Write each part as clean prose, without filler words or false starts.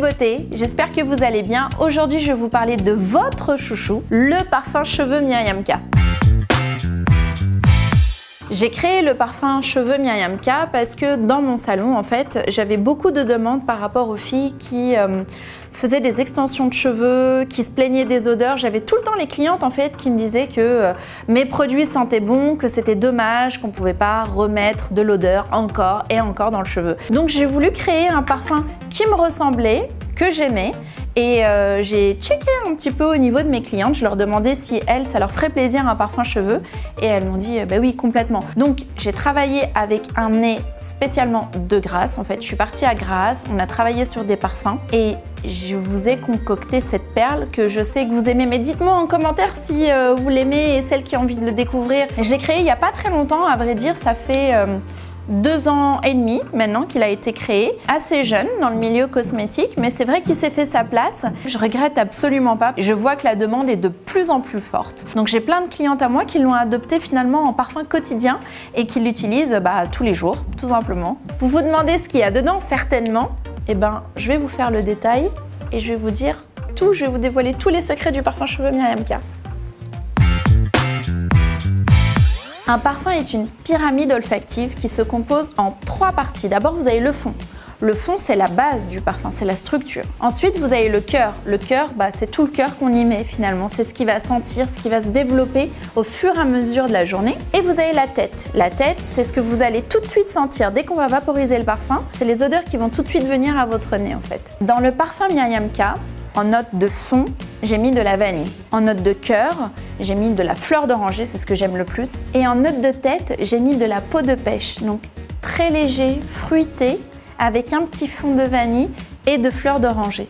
beautés, j'espère que vous allez bien. Aujourd'hui, je vais vous parler de votre chouchou, le parfum cheveux Myriam K. J'ai créé le parfum cheveux Myriam K parce que dans mon salon, en fait, j'avais beaucoup de demandes par rapport aux filles qui faisaient des extensions de cheveux, qui se plaignaient des odeurs. J'avais tout le temps les clientes en fait qui me disaient que mes produits sentaient bon, que c'était dommage qu'on ne pouvait pas remettre de l'odeur encore et encore dans le cheveu. Donc j'ai voulu créer un parfum qui me ressemblait, que j'aimais. Et j'ai checké un petit peu au niveau de mes clientes, je leur demandais si elles, ça leur ferait plaisir un parfum cheveux et elles m'ont dit bah oui, complètement. Donc j'ai travaillé avec un nez spécialement de Grasse, en fait je suis partie à Grasse, on a travaillé sur des parfums et je vous ai concocté cette perle que je sais que vous aimez, mais dites-moi en commentaire si vous l'aimez et celle qui a envie de le découvrir. Je l'ai créé il n'y a pas très longtemps, à vrai dire ça fait 2 ans et demi maintenant qu'il a été créé, assez jeune dans le milieu cosmétique, mais c'est vrai qu'il s'est fait sa place. Je regrette absolument pas. Je vois que la demande est de plus en plus forte. Donc j'ai plein de clientes à moi qui l'ont adopté finalement en parfum quotidien et qui l'utilisent tous les jours, tout simplement. Vous vous demandez ce qu'il y a dedans, certainement. Eh ben, je vais vous faire le détail et je vais vous dire tout, je vais vous dévoiler tous les secrets du parfum cheveux Myriam K. Un parfum est une pyramide olfactive qui se compose en 3 parties. D'abord, vous avez le fond. Le fond, c'est la base du parfum, c'est la structure. Ensuite, vous avez le cœur. Le cœur, c'est tout le cœur qu'on y met finalement. C'est ce qui va sentir, ce qui va se développer au fur et à mesure de la journée. Et vous avez la tête. La tête, c'est ce que vous allez tout de suite sentir dès qu'on va vaporiser le parfum. C'est les odeurs qui vont tout de suite venir à votre nez en fait. Dans le parfum Myriam K, en note de fond, j'ai mis de la vanille. En note de cœur, j'ai mis de la fleur d'oranger, c'est ce que j'aime le plus. Et en note de tête, j'ai mis de la peau de pêche. Donc très léger, fruité, avec un petit fond de vanille et de fleur d'oranger.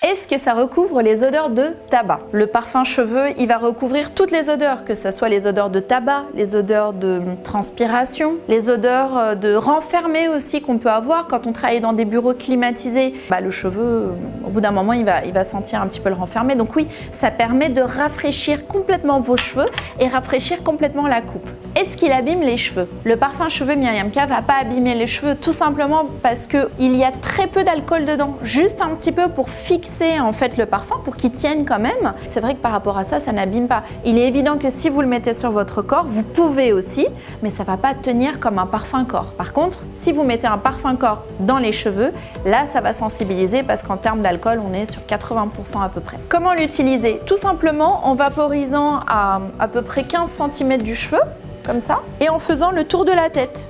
Est-ce que ça recouvre les odeurs de tabac? Le parfum cheveux, il va recouvrir toutes les odeurs, que ce soit les odeurs de tabac, les odeurs de transpiration, les odeurs de renfermé aussi qu'on peut avoir quand on travaille dans des bureaux climatisés. Le cheveu, au bout d'un moment, il va sentir un petit peu le renfermé. Donc oui, ça permet de rafraîchir complètement vos cheveux et rafraîchir complètement la coupe. Est-ce qu'il abîme les cheveux? Le parfum cheveux Myriam K va pas abîmer les cheveux, tout simplement parce qu'il y a très peu d'alcool dedans, juste un petit peu pour fixer en fait le parfum pour qu'il tienne quand même. C'est vrai que par rapport à ça, ça n'abîme pas. Il est évident que si vous le mettez sur votre corps, vous pouvez aussi, mais ça va pas tenir comme un parfum corps. Par contre, si vous mettez un parfum corps dans les cheveux, là ça va sensibiliser parce qu'en termes d'alcool, on est sur 80% à peu près. Comment l'utiliser? Tout simplement en vaporisant à peu près 15 cm du cheveu, comme ça, et en faisant le tour de la tête.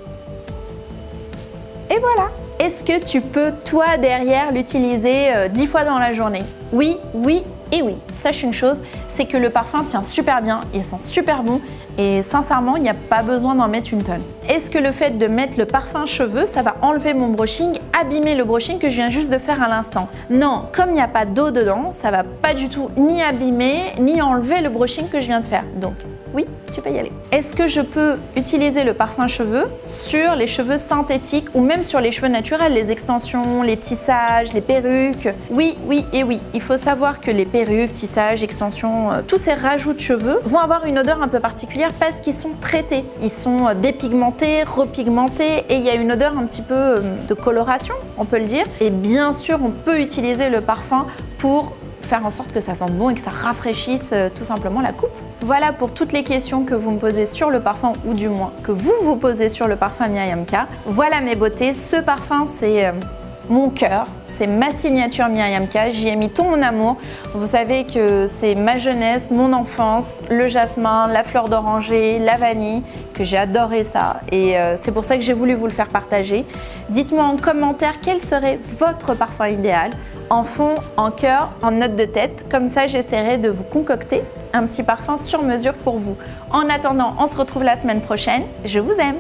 Et voilà! Est-ce que tu peux, toi, derrière, l'utiliser 10 fois dans la journée? Oui, oui et oui. Sache une chose, c'est que le parfum tient super bien, il sent super bon et sincèrement, il n'y a pas besoin d'en mettre une tonne. Est-ce que le fait de mettre le parfum cheveux, ça va enlever mon brushing, abîmer le brushing que je viens juste de faire à l'instant? Non, comme il n'y a pas d'eau dedans, ça va pas du tout ni abîmer, ni enlever le brushing que je viens de faire. Donc, oui, tu peux y aller. Est-ce que je peux utiliser le parfum cheveux sur les cheveux synthétiques ou même sur les cheveux naturels, les extensions, les tissages, les perruques? Oui, oui et oui. Il faut savoir que les perruques, tissages, extensions, tous ces rajouts de cheveux vont avoir une odeur un peu particulière parce qu'ils sont traités. Ils sont dépigmentés, repigmentés et il y a une odeur un petit peu de coloration, on peut le dire. Et bien sûr, on peut utiliser le parfum pour faire en sorte que ça sente bon et que ça rafraîchisse tout simplement la coupe. Voilà pour toutes les questions que vous me posez sur le parfum ou du moins que vous vous posez sur le parfum Myriam K. Voilà mes beautés, ce parfum c'est mon cœur. C'est ma signature Myriam K, j'y ai mis tout mon amour. Vous savez que c'est ma jeunesse, mon enfance, le jasmin, la fleur d'oranger, la vanille, que j'ai adoré ça. Et c'est pour ça que j'ai voulu vous le faire partager. Dites-moi en commentaire quel serait votre parfum idéal, en fond, en cœur, en note de tête. Comme ça, j'essaierai de vous concocter un petit parfum sur mesure pour vous. En attendant, on se retrouve la semaine prochaine. Je vous aime!